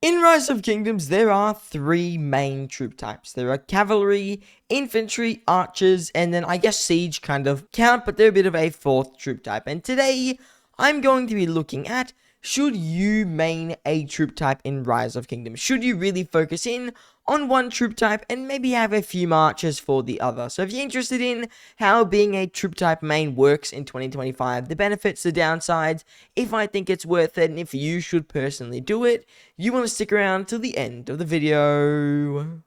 In Rise of Kingdoms, there are three main troop types. There are cavalry, infantry, archers, and then I guess siege kind of count, but they're a bit of a fourth troop type. And today, I'm going to be looking at, should you main a troop type in Rise of Kingdoms? Should you really focus in on one troop type and maybe have a few marches for the other? So if you're interested in how being a troop type main works in 2025, the benefits, the downsides, if I think it's worth it, and if you should personally do it, you want to stick around till the end of the video.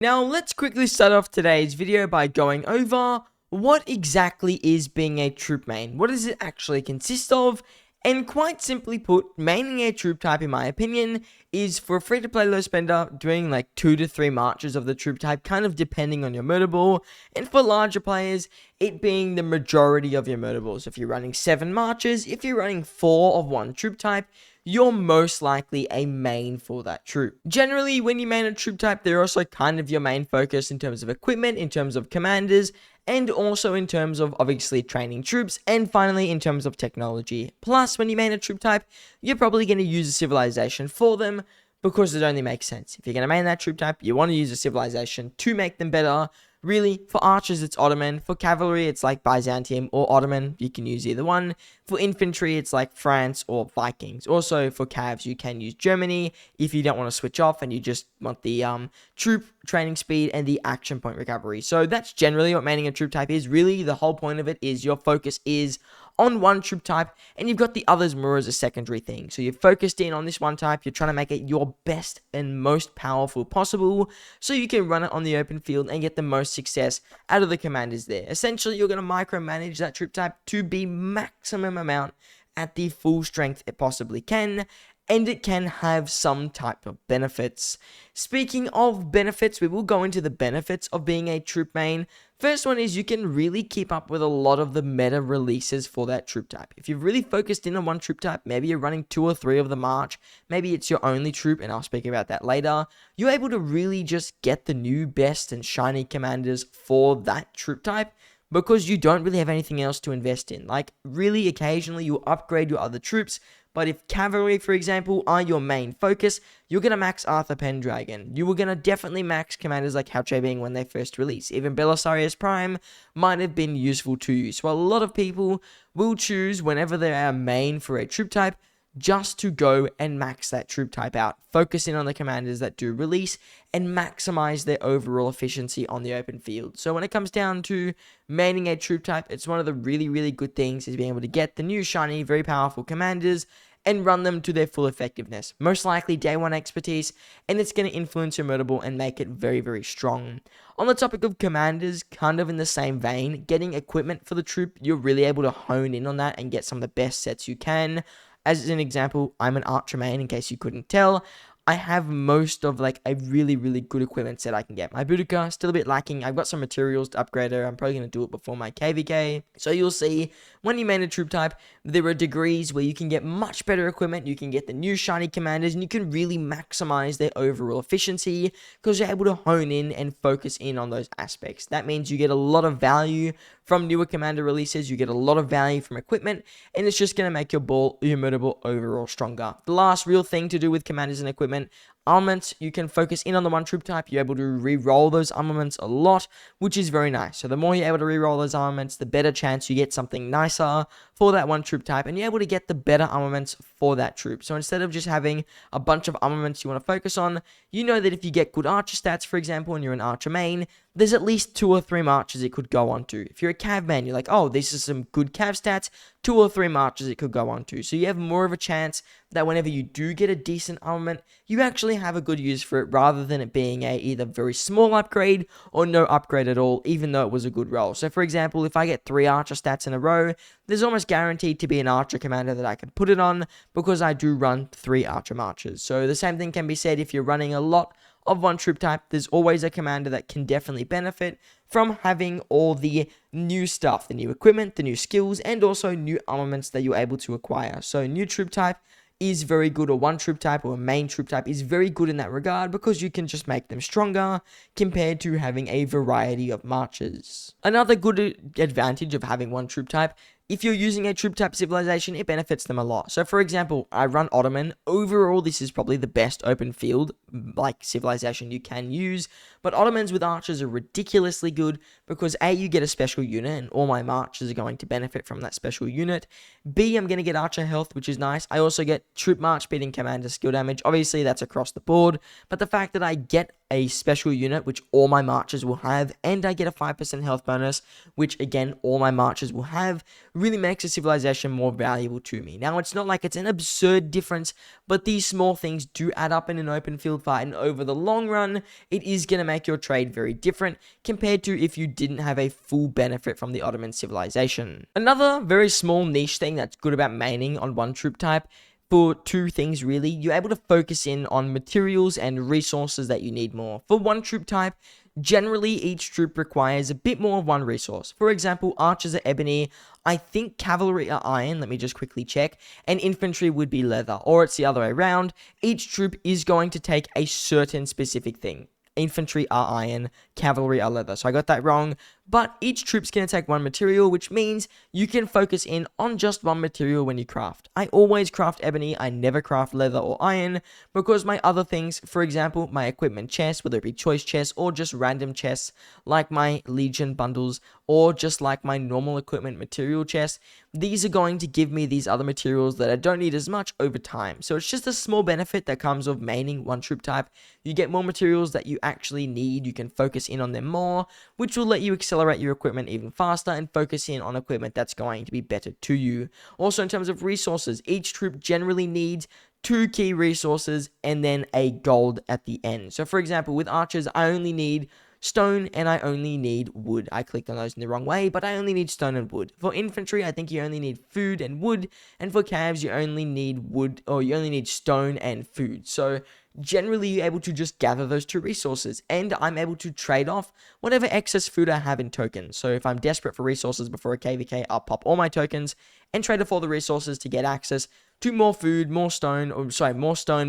Now let's quickly start off today's video by going over what exactly is being a troop main. What does it actually consist of? And quite simply put, maining a troop type, in my opinion, is for a free-to-play low spender doing like 2 to 3 marches of the troop type, kind of depending on your murder ball. And for larger players, it being the majority of your murder balls. If you're running 7 marches, if you're running 4 of one troop type, you're most likely a main for that troop. Generally, when you main a troop type, they're also kind of your main focus in terms of equipment, in terms of commanders, and also in terms of obviously training troops, and finally in terms of technology. Plus, when you main a troop type, you're probably going to use a civilization for them because it only makes sense. If you're going to main that troop type, you want to use a civilization to make them better. Really, for archers, it's Ottoman. For cavalry, it's like Byzantium or Ottoman. You can use either one. For infantry, it's like France or Vikings. Also, for cavs, you can use Germany if you don't want to switch off and you just want the troop training speed and the action point recovery. So that's generally what maining a troop type is. Really, the whole point of it is your focus is on one troop type, and you've got the others more as a secondary thing. So you're focused in on this one type, you're trying to make it your best and most powerful possible, so you can run it on the open field and get the most success out of the commanders there. Essentially, you're going to micromanage that troop type to be maximum amount at the full strength it possibly can, and it can have some type of benefits. Speaking of benefits, we will go into the benefits of being a troop main. First one is you can really keep up with a lot of the meta releases for that troop type. If you've really focused in on one troop type, maybe you're running 2 or 3 of the march, maybe it's your only troop, and I'll speak about that later, you're able to really just get the new best and shiny commanders for that troop type, because you don't really have anything else to invest in. Like, really, occasionally you upgrade your other troops, but if cavalry, for example, are your main focus, you're going to max Arthur Pendragon. You were going to definitely max commanders like Hauche Bing when they first released. Even Belisarius Prime might have been useful to you. So a lot of people will choose, whenever they are main for a troop type, just to go and max that troop type out, focusing on the commanders that do release and maximize their overall efficiency on the open field. So when it comes down to maining a troop type, it's one of the really, really good things is being able to get the new shiny, very powerful commanders and run them to their full effectiveness. Most likely day 1 expertise, and it's going to influence your murder ball and make it very, very strong. On the topic of commanders, kind of in the same vein, getting equipment for the troop, you're really able to hone in on that and get some of the best sets you can. As an example, I'm an archer main, in case you couldn't tell. I have most of like a really, really good equipment set I can get. My Boudica, still a bit lacking. I've got some materials to upgrade her. I'm probably going to do it before my KVK. So you'll see, when you main a troop type, there are degrees where you can get much better equipment. You can get the new shiny commanders, and you can really maximize their overall efficiency because you're able to hone in and focus in on those aspects. That means you get a lot of value from newer commander releases. You get a lot of value from equipment, and it's just going to make your murder ball overall stronger. The last real thing to do with commanders and equipment, armaments, you can focus in on the one troop type. You're able to re-roll those armaments a lot, which is very nice. So the more you're able to re-roll those armaments, the better chance you get something nicer for that one troop type, and you're able to get the better armaments for that troop. So instead of just having a bunch of armaments you want to focus on, you know that if you get good archer stats, for example, and you're an archer main, there's at least 2 or 3 marches it could go on to. If you're a cav man, you're like, oh, this is some good cav stats, 2 or 3 marches it could go on to. So you have more of a chance that whenever you do get a decent armament, you actually have a good use for it, rather than it being a either very small upgrade or no upgrade at all, even though it was a good roll. So for example, if I get 3 archer stats in a row, there's almost guaranteed to be an archer commander that I can put it on, because I do run 3 archer marches. So the same thing can be said if you're running a lot of one troop type. There's always a commander that can definitely benefit from having all the new stuff, the new equipment, the new skills, and also new armaments that you're able to acquire. So new troop type is very good, or one troop type or a main troop type is very good in that regard, because you can just make them stronger compared to having a variety of marches. Another good advantage of having one troop type if you're using a troop type civilization, it benefits them a lot. So for example, I run Ottoman. Overall, this is probably the best open field like civilization you can use, but Ottomans with archers are ridiculously good because A, you get a special unit and all my marchers are going to benefit from that special unit. B, I'm going to get archer health, which is nice. I also get troop march speed and commander skill damage. Obviously, that's across the board, but the fact that I get a special unit, which all my marchers will have, and I get a 5% health bonus, which again, all my marchers will have, really makes a civilization more valuable to me. Now, it's not like it's an absurd difference, but these small things do add up in an open field fight, and over the long run, it is going to make your trade very different compared to if you didn't have a full benefit from the Ottoman civilization. Another very small niche thing that's good about maining on one troop type, for two things really, you're able to focus in on materials and resources that you need more. For one troop type, generally each troop requires a bit more of one resource. For example, archers are ebony, I think cavalry are iron, let me just quickly check, and infantry would be leather, or it's the other way around. Each troop is going to take a certain specific thing. Infantry are iron, cavalry are leather. So I got that wrong, but each troop's going to take one material, which means you can focus in on just one material when you craft. I always craft ebony, I never craft leather or iron, because my other things, for example, my equipment chests, whether it be choice chests or just random chests, like my legion bundles, or just like my normal equipment material chests, these are going to give me these other materials that I don't need as much over time. So it's just a small benefit that comes of maining one troop type. You get more materials that you actually need, you can focus in on them more, which will let you accelerate your equipment even faster and focus in on equipment that's going to be better to you. Also, in terms of resources, each troop generally needs 2 key resources and then a gold at the end. So for example, with archers, I only need stone and I only need wood. I clicked on those in the wrong way, but I only need stone and wood. For infantry, I think you only need food and wood, and for calves, you only need wood, or you only need stone and food. So generally, you're able to just gather those 2 resources, and I'm able to trade off whatever excess food I have in tokens. So if I'm desperate for resources before a KVK, I'll pop all my tokens and trade off all the resources to get access to more food, more stone,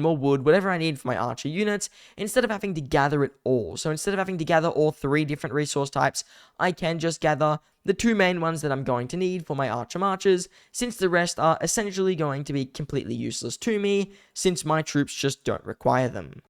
more wood, whatever I need for my archer units, instead of having to gather it all. So instead of having to gather all 3 different resource types, I can just gather the 2 main ones that I'm going to need for my archer marchers, since the rest are essentially going to be completely useless to me, since my troops just don't require them.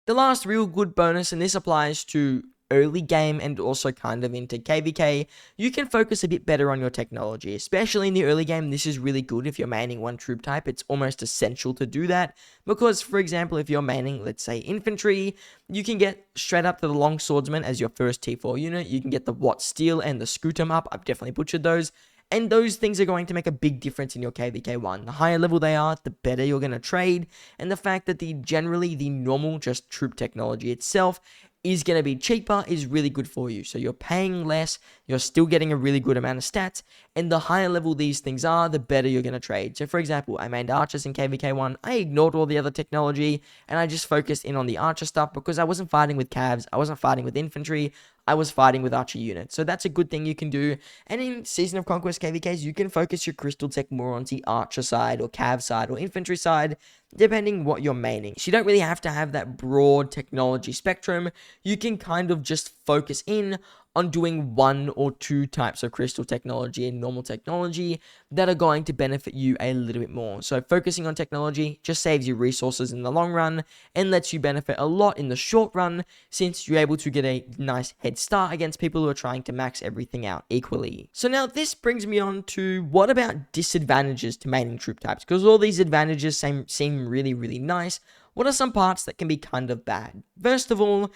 The last real good bonus, and this applies to early game and also kind of into KVK, you can focus a bit better on your technology. Especially in the early game, this is really good if you're maining one troop type. It's almost essential to do that because, for example, if you're maining, let's say, infantry, you can get straight up to the long swordsman as your first T4 unit. You can get the Watt Steel and the Scootum up. I've definitely butchered those. And those things are going to make a big difference in your KVK1. The higher level they are, the better you're going to trade. And the fact that generally the normal just troop technology itself is going to be cheaper is really good for you. So you're paying less, you're still getting a really good amount of stats, and the higher level these things are, the better you're going to trade. So for example, I made archers in KVK1, I ignored all the other technology, and I just focused in on the archer stuff because I wasn't fighting with calves, I wasn't fighting with infantry, I was fighting with archer units. So that's a good thing you can do. And in Season of Conquest KVKs, you can focus your crystal tech more on the archer side or cav side or infantry side, depending what you're maining. So you don't really have to have that broad technology spectrum. You can kind of just focus in on doing 1 or 2 types of crystal technology and normal technology that are going to benefit you a little bit more. So focusing on technology just saves you resources in the long run and lets you benefit a lot in the short run, since you're able to get a nice head start against people who are trying to max everything out equally. So now this brings me on to what about disadvantages to maining troop types? Because all these advantages seem really, really nice. What are some parts that can be kind of bad? First of all,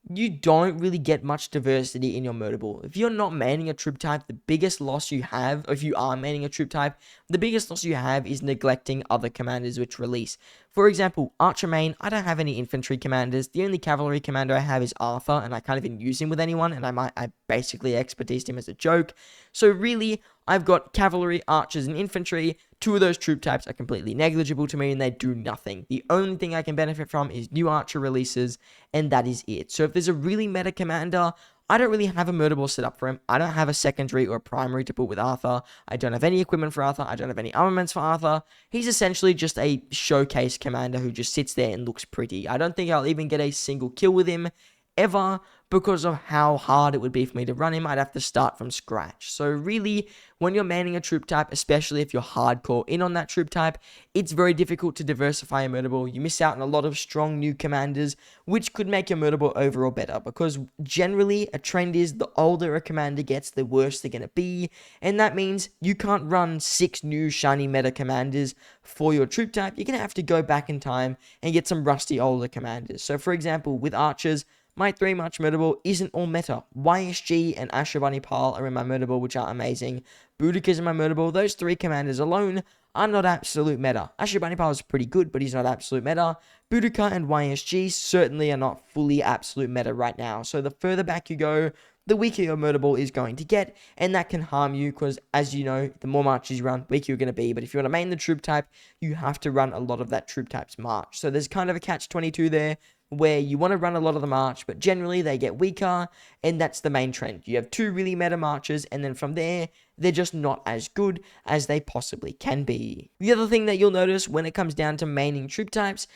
you don't really get much diversity in your mutable. If you're not maining a troop type, the biggest loss you have, if you are maining a troop type, the biggest loss you have is neglecting other commanders which release. For example, Archer main, I don't have any infantry commanders. The only cavalry commander I have is Arthur, and I can't even use him with anyone, and I basically expertised him as a joke. So really, I've got cavalry, archers, and infantry. 2 of those troop types are completely negligible to me, and they do nothing. The only thing I can benefit from is new archer releases, and that is it. So if there's a really meta commander, I don't really have a murderable set up for him. I don't have a secondary or a primary to put with Arthur. I don't have any equipment for Arthur. I don't have any armaments for Arthur. He's essentially just a showcase commander who just sits there and looks pretty. I don't think I'll even get a single kill with him ever, because of how hard it would be for me to run him. I'd have to start from scratch. So really, when you're maining a troop type, especially if you're hardcore in on that troop type, it's very difficult to diversify your mutable. You miss out on a lot of strong new commanders, which could make your mutable overall better, because generally a trend is the older a commander gets, the worse they're going to be, and that means you can't run 6 new shiny meta commanders for your troop type. You're going to have to go back in time and get some rusty older commanders. So for example, with archers, my 3-March mutable isn't all meta. YSG and Ashurbanipal are in my mutable, which are amazing. Boudica's in my mutable. Those 3 commanders alone are not absolute meta. Ashurbanipal is pretty good, but he's not absolute meta. Boudica and YSG certainly are not fully absolute meta right now. So the further back you go, the weaker your mutable is going to get, and that can harm you because, as you know, the more marches you run, weaker you're going to be. But if you want to main the troop type, you have to run a lot of that troop type's march. So there's kind of a catch-22 there, where you want to run a lot of the march, but generally they get weaker, and that's the main trend. You have 2 really meta marches, and then from there, they're just not as good as they possibly can be. The other thing that you'll notice when it comes down to maining troop types,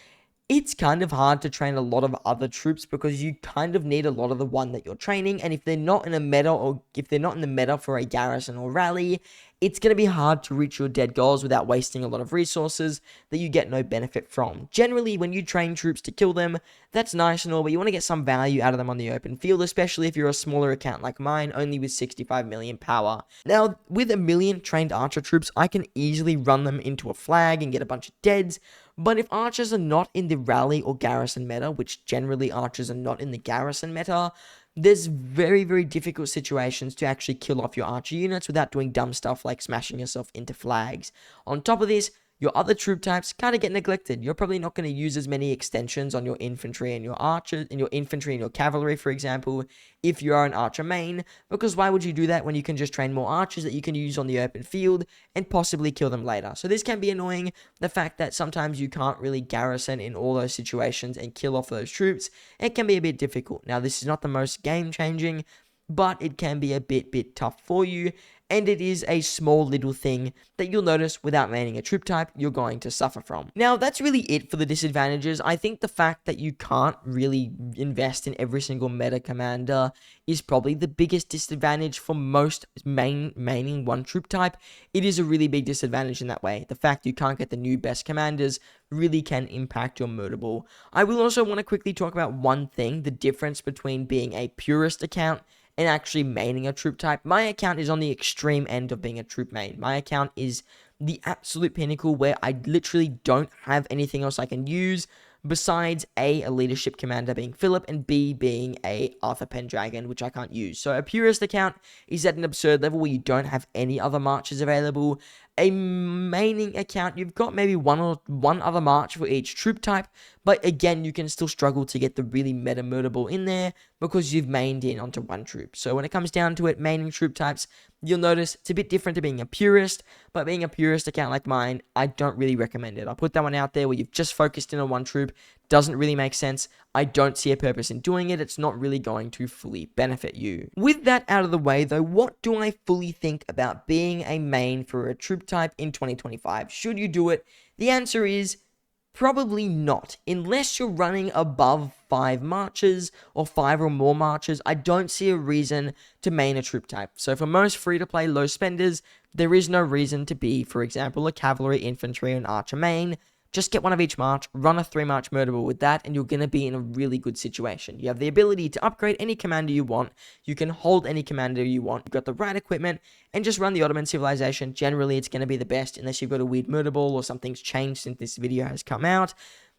it's kind of hard to train a lot of other troops because you kind of need a lot of the one that you're training, and if they're not in a meta, or if they're not in the meta for a garrison or rally, it's going to be hard to reach your dead goals without wasting a lot of resources that you get no benefit from. Generally, when you train troops to kill them, that's nice and all, but you want to get some value out of them on the open field, especially if you're a smaller account like mine, only with 65 million power. Now, with 1 million trained archer troops, I can easily run them into a flag and get a bunch of deads, but if archers are not in the rally or garrison meta, which generally archers are not in the garrison meta, there's very, very difficult situations to actually kill off your archer units without doing dumb stuff like smashing yourself into flags. On top of this, your other troop types kind of get neglected. You're probably not going to use as many extensions on your infantry and your archers, and your infantry and your cavalry, for example, if you are an archer main, because why would you do that when you can just train more archers that you can use on the open field and possibly kill them later? So this can be annoying, the fact that sometimes you can't really garrison in all those situations and kill off those troops. It can be a bit difficult. Now, this is not the most game-changing, but it can be a bit tough for you, and it is a small little thing that you'll notice without maining a troop type you're going to suffer from. Now, that's really it for the disadvantages. I think the fact that you can't really invest in every single meta commander is probably the biggest disadvantage for most maining one troop type. It is a really big disadvantage in that way. The fact you can't get the new best commanders really can impact your mutable. I will also want to quickly talk about one thing, the difference between being a purist account and actually maining a troop type. My account is on the extreme end of being a troop main. My account is the absolute pinnacle where I literally don't have anything else I can use besides a leadership commander being Philip, and B being a Arthur Pendragon, which I can't use. So a purist account is at an absurd level where you don't have any other marches available. A maining account, you've got maybe one other march for each troop type, but again, you can still struggle to get the really meta mutable in there because you've mained in onto one troop. So when it comes down to it, maining troop types, you'll notice it's a bit different to being a purist, but being a purist account like mine, I don't really recommend it. I'll put that one out there where you've just focused in on one troop. Doesn't really make sense. I don't see a purpose in doing it. It's not really going to fully benefit you. With that out of the way though, what do I fully think about being a main for a troop type in 2025? Should you do it? The answer is probably not. Unless you're running above 5 marches or 5 or more marches, I don't see a reason to main a troop type. So for most free-to-play low spenders, there is no reason to be, for example, a cavalry, infantry, and archer main. Just get one of each march, run a 3-march mutable with that, and you're going to be in a really good situation. You have the ability to upgrade any commander you want, you can hold any commander you want, you've got the right equipment, and just run the Ottoman civilization. Generally, it's going to be the best, unless you've got a weird mutable or something's changed since this video has come out.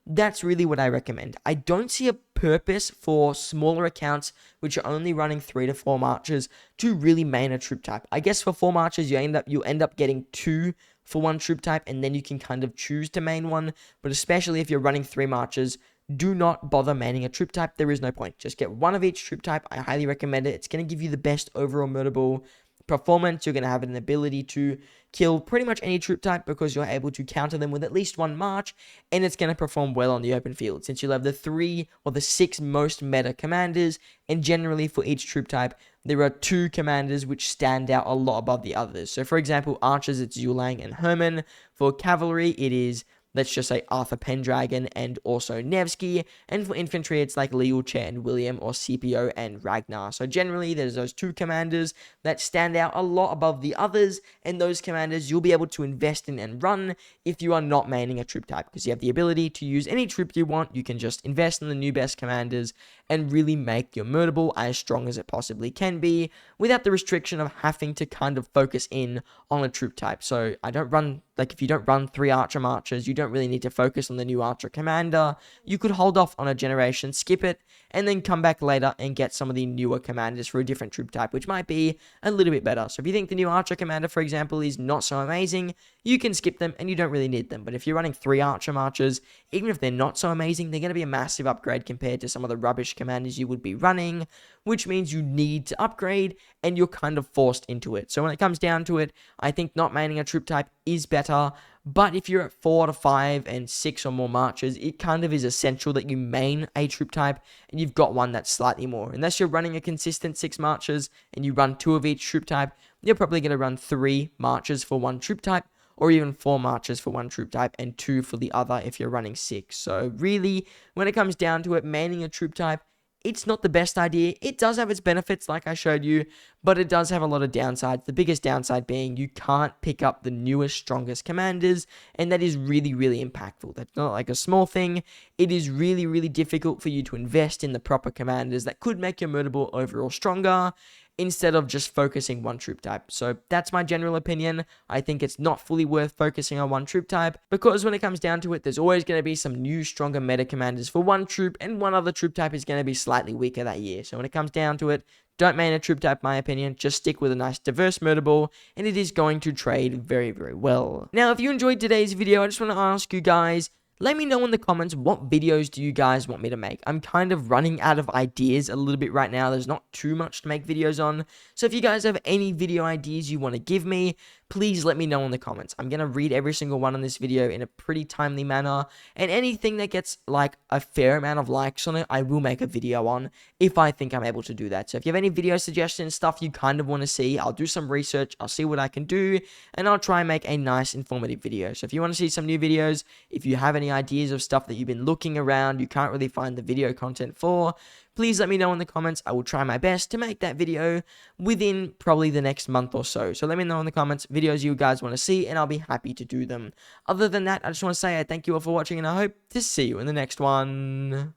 That's really what I recommend. I don't see a purpose for smaller accounts which are only running 3 to 4 marches to really main a troop type. I guess for 4 marches, you end up getting 2 for one troop type, and then you can kind of choose to main one. But especially if you're running 3 marches, do not bother maining a troop type. There is no point. Just get one of each troop type. I highly recommend it. It's going to give you the best overall mutable performance. You're going to have an ability to kill pretty much any troop type because you're able to counter them with at least 1 march, and it's going to perform well on the open field since you'll have the 3 or the 6 most meta commanders, and generally for each troop type there are 2 commanders which stand out a lot above the others. So for example, archers, it's Zulang and Herman. For cavalry, it is let's just say Arthur Pendragon and also Nevsky, and for infantry it's like Liu, Che, and William, or Scipio and Ragnar. So generally there's those two commanders that stand out a lot above the others, and those commanders you'll be able to invest in and run if you are not maining a troop type, because you have the ability to use any troop you want. You can just invest in the new best commanders and really make your Murderable as strong as it possibly can be without the restriction of having to kind of focus in on a troop type. So I don't run, like, if you don't run 3 Archer Marchers, you don't really need to focus on the new Archer Commander. You could hold off on a generation, skip it, and then come back later and get some of the newer commanders for a different troop type, which might be a little bit better. So if you think the new Archer Commander, for example, is not so amazing, you can skip them and you don't really need them. But if you're running 3 Archer Marchers, even if they're not so amazing, they're going to be a massive upgrade compared to some of the rubbish commanders you would be running, which means you need to upgrade and you're kind of forced into it. So when it comes down to it, I think not maining a troop type is better. But if you're at 4 to 5 and 6 or more marches, it kind of is essential that you main a troop type and you've got one that's slightly more. Unless you're running a consistent 6 marches and you run 2 of each troop type, you're probably going to run 3 marches for one troop type, or even 4 marches for one troop type and 2 for the other if you're running 6. So really, when it comes down to it, maining a troop type, it's not the best idea. It does have its benefits, like I showed you, but it does have a lot of downsides. The biggest downside being you can't pick up the newest, strongest commanders, and that is really, really impactful. That's not like a small thing. It is really, really difficult for you to invest in the proper commanders that could make your Murderable overall stronger, instead of just focusing one troop type. So that's my general opinion. I think it's not fully worth focusing on one troop type, because when it comes down to it, there's always going to be some new, stronger meta commanders for one troop, and one other troop type is going to be slightly weaker that year. So when it comes down to it, don't main a troop type, in my opinion. Just stick with a nice diverse Murderable, and it is going to trade very, very well. Now, if you enjoyed today's video, I just want to ask you guys, let me know in the comments, what videos do you guys want me to make? I'm kind of running out of ideas a little bit right now. There's not too much to make videos on. So if you guys have any video ideas you want to give me, please let me know in the comments. I'm going to read every single one on this video in a pretty timely manner. And anything that gets like a fair amount of likes on it, I will make a video on if I think I'm able to do that. So if you have any video suggestions, stuff you kind of want to see, I'll do some research. I'll see what I can do, and I'll try and make a nice informative video. So if you want to see some new videos, if you have any ideas of stuff that you've been looking around, you can't really find the video content for, please let me know in the comments. I will try my best to make that video within probably the next month or so. So let me know in the comments videos you guys want to see, and I'll be happy to do them. Other than that, I just want to say I thank you all for watching, and I hope to see you in the next one.